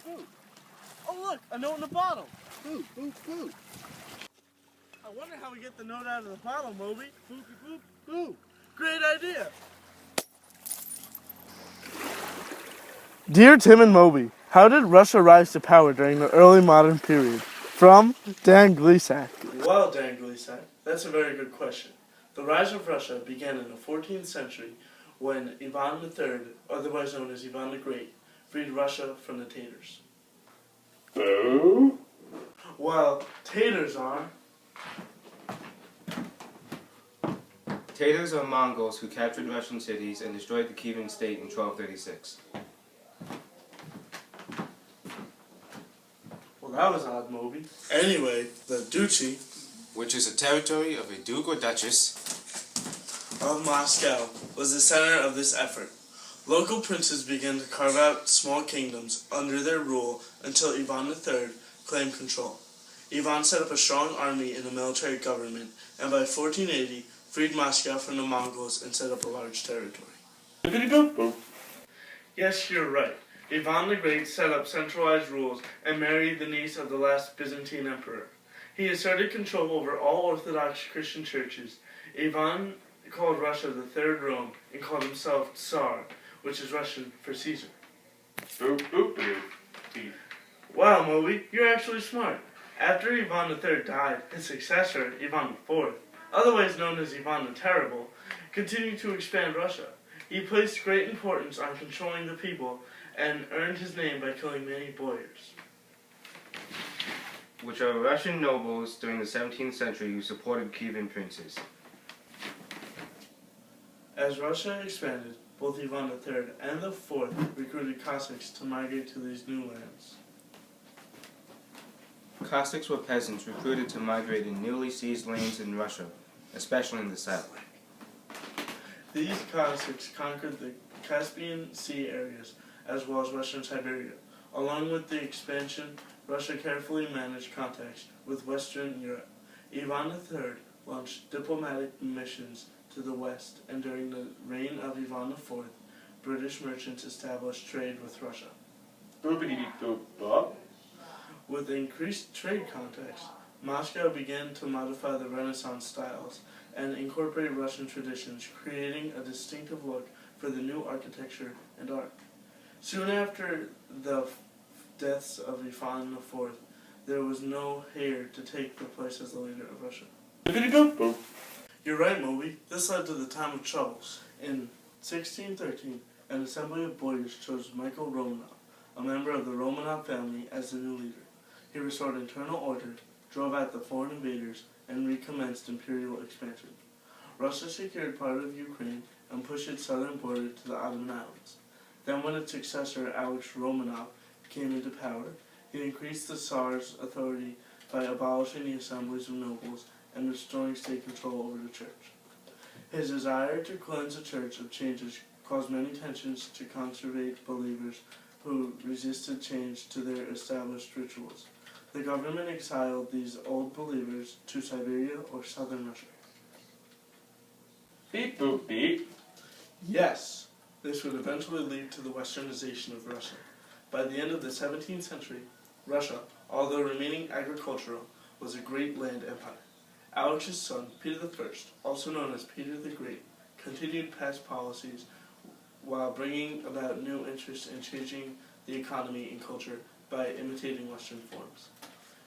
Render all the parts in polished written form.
Food. Oh look, a note in the bottle. Food, food, food. I wonder how we get the note out of the bottle, Moby. Food, food, food. Great idea. Dear Tim and Moby, how did Russia rise to power during the early modern period? From Dan Gleasack. Well, Dan Gleasack, that's a very good question. The rise of Russia began in the 14th century when Ivan III, otherwise known as Ivan the Great, freed Russia from the Tatars. Boo? Well, Tatars are... Tatars are Mongols who captured Russian cities and destroyed the Kievan state in 1236. Well, that was odd, Moby. Anyway, the duchy, Which is a territory of a duke or duchess of Moscow, was the center of this effort. Local princes began to carve out small kingdoms under their rule until Ivan III claimed control. Ivan set up a strong army and a military government, and by 1480 freed Moscow from the Mongols and set up a large territory. Yes, you're right. Ivan the Great set up centralized rules and married the niece of the last Byzantine emperor. He asserted control over all Orthodox Christian churches. Ivan called Russia the Third Rome and called himself Tsar, which is Russian for Caesar. Wow, Moby, you're actually smart. After Ivan III died, his successor, Ivan IV, otherwise known as Ivan the Terrible, continued to expand Russia. He placed great importance on controlling the people and earned his name by killing many boyars, which are Russian nobles during the 17th century who supported Kievan princes. As Russia expanded, both Ivan III and the Fourth recruited Cossacks to migrate to these new lands. Cossacks were peasants recruited to migrate in newly seized lands in Russia, especially in the south. These Cossacks conquered the Caspian Sea areas as well as Russian Siberia. Along with the expansion, Russia carefully managed contacts with Western Europe. Ivan III launched diplomatic missions to the west, and during the reign of Ivan IV, British merchants established trade with Russia. With increased trade contacts, Moscow began to modify the Renaissance styles and incorporate Russian traditions, creating a distinctive look for the new architecture and art. Soon after the deaths of Ivan IV, there was no heir to take the place as the leader of Russia. You're right, Moby. This led to the time of troubles. In 1613, an assembly of boyars chose Michael Romanov, a member of the Romanov family, as the new leader. He restored internal order, drove out the foreign invaders, and recommenced imperial expansion. Russia secured part of Ukraine and pushed its southern border to the Ottoman Islands. Then when its successor, Alex Romanov, came into power, he increased the Tsar's authority by abolishing the assemblies of nobles and restoring state control over the church. His desire to cleanse the church of changes caused many tensions to conservative believers who resisted change to their established rituals. The government exiled these old believers to Siberia or southern Russia. Beep boop beep. Yes, this would eventually lead to the westernization of Russia. By the end of the 17th century, Russia, although remaining agricultural, was a great land empire. Alex's son, Peter I, also known as Peter the Great, continued past policies while bringing about new interests in changing the economy and culture by imitating Western forms.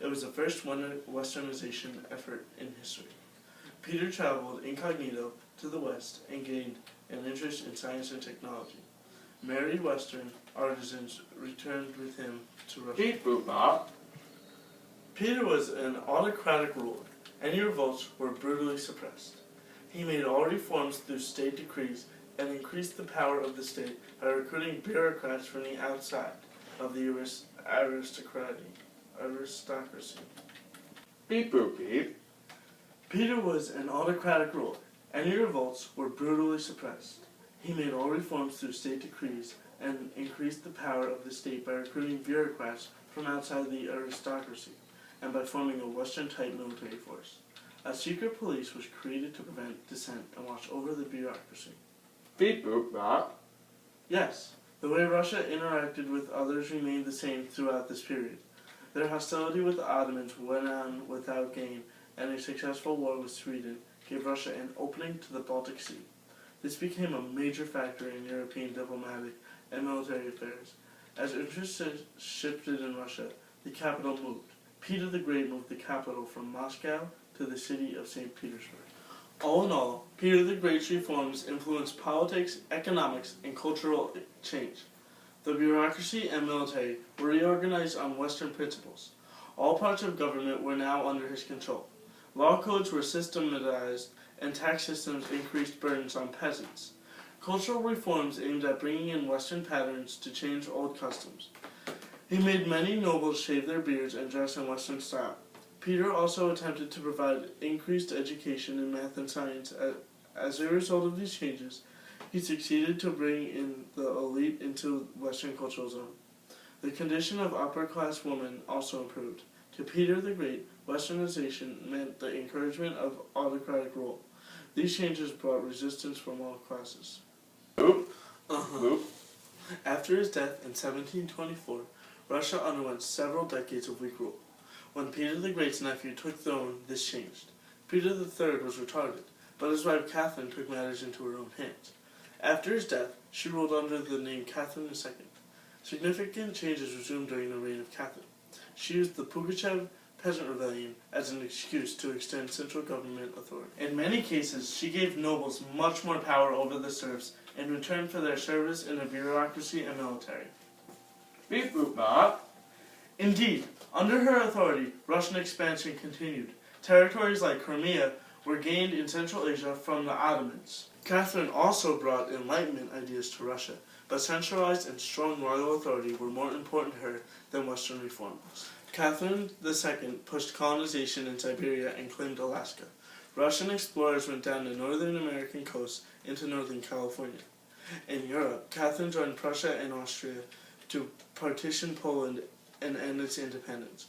It was the first westernization effort in history. Peter traveled incognito to the west and gained an interest in science and technology. Married Western artisans returned with him to Russia. Beep boop bop. Peter was an autocratic ruler. Any revolts were brutally suppressed. He made all reforms through state decrees and increased the power of the state by recruiting bureaucrats from the outside of the aristocracy. Beep boop beep. Peter was an autocratic ruler. Any revolts were brutally suppressed. He made all reforms through state decrees and increased the power of the state by recruiting bureaucrats from outside the aristocracy and by forming a Western-type military force. A secret police was created to prevent dissent and watch over the bureaucracy. Beep boop bop. Yes, The way Russia interacted with others remained the same throughout this period. Their hostility with the Ottomans went on without gain, and a successful war with Sweden gave Russia an opening to the Baltic Sea. This became a major factor in European diplomatic and military affairs. As interests shifted in Russia, the capital moved. Peter the Great moved the capital from Moscow to the city of St. Petersburg. All in all, Peter the Great's reforms influenced politics, economics, and cultural change. The bureaucracy and military were reorganized on Western principles. All parts of government were now under his control. Law codes were systematized, and tax systems increased burdens on peasants. Cultural reforms aimed at bringing in Western patterns to change old customs. He made many nobles shave their beards and dress in Western style. Peter also attempted to provide increased education in math and science. As a result of these changes, he succeeded to bring in the elite into Western cultural zone. The condition of upper-class women also improved. To Peter the Great, Westernization meant the encouragement of autocratic rule. These changes brought resistance from all classes. Oop. Uh-huh. After his death in 1724, Russia underwent several decades of weak rule. When Peter the Great's nephew took the throne, this changed. Peter III was retarded, but his wife Catherine took matters into her own hands. After his death, she ruled under the name Catherine II. Significant changes resumed during the reign of Catherine. She used the Pugachev peasant rebellion as an excuse to extend central government authority. In many cases, she gave nobles much more power over the serfs in return for their service in the bureaucracy and military. Beep boop ma. Indeed, under her authority, Russian expansion continued. Territories like Crimea were gained in Central Asia from the Ottomans. Catherine also brought Enlightenment ideas to Russia, but centralized and strong royal authority were more important to her than Western reforms. Catherine II pushed colonization in Siberia and claimed Alaska. Russian explorers went down the northern American coast into northern California. In Europe, Catherine joined Prussia and Austria to partition Poland and end its independence.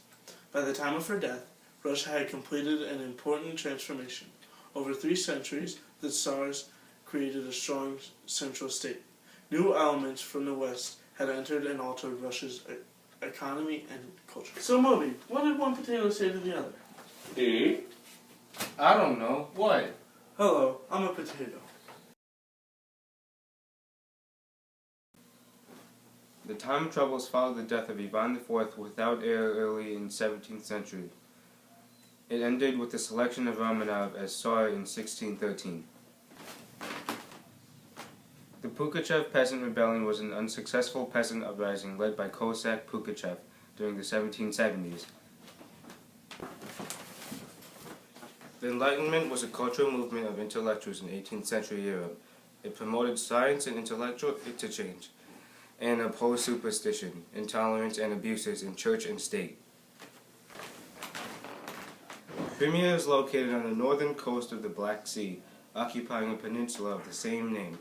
By the time of her death, Russia had completed an important transformation. Over 3 centuries, the Tsars created a strong central state. New elements from the West had entered and altered Russia's economy and culture. So, Moby, what did one potato say to the other? D. I don't know. What? Hello, I'm a potato. The time troubles followed the death of Ivan IV without heir early in the 17th century. It ended with the selection of Romanov as Tsar in 1613. The Pugachev peasant rebellion was an unsuccessful peasant uprising led by Cossack Pugachev during the 1770s. The Enlightenment was a cultural movement of intellectuals in 18th century Europe. It promoted science and intellectual interchange, and opposed superstition, intolerance, and abuses in church and state. Crimea is located on the northern coast of the Black Sea, occupying a peninsula of the same name.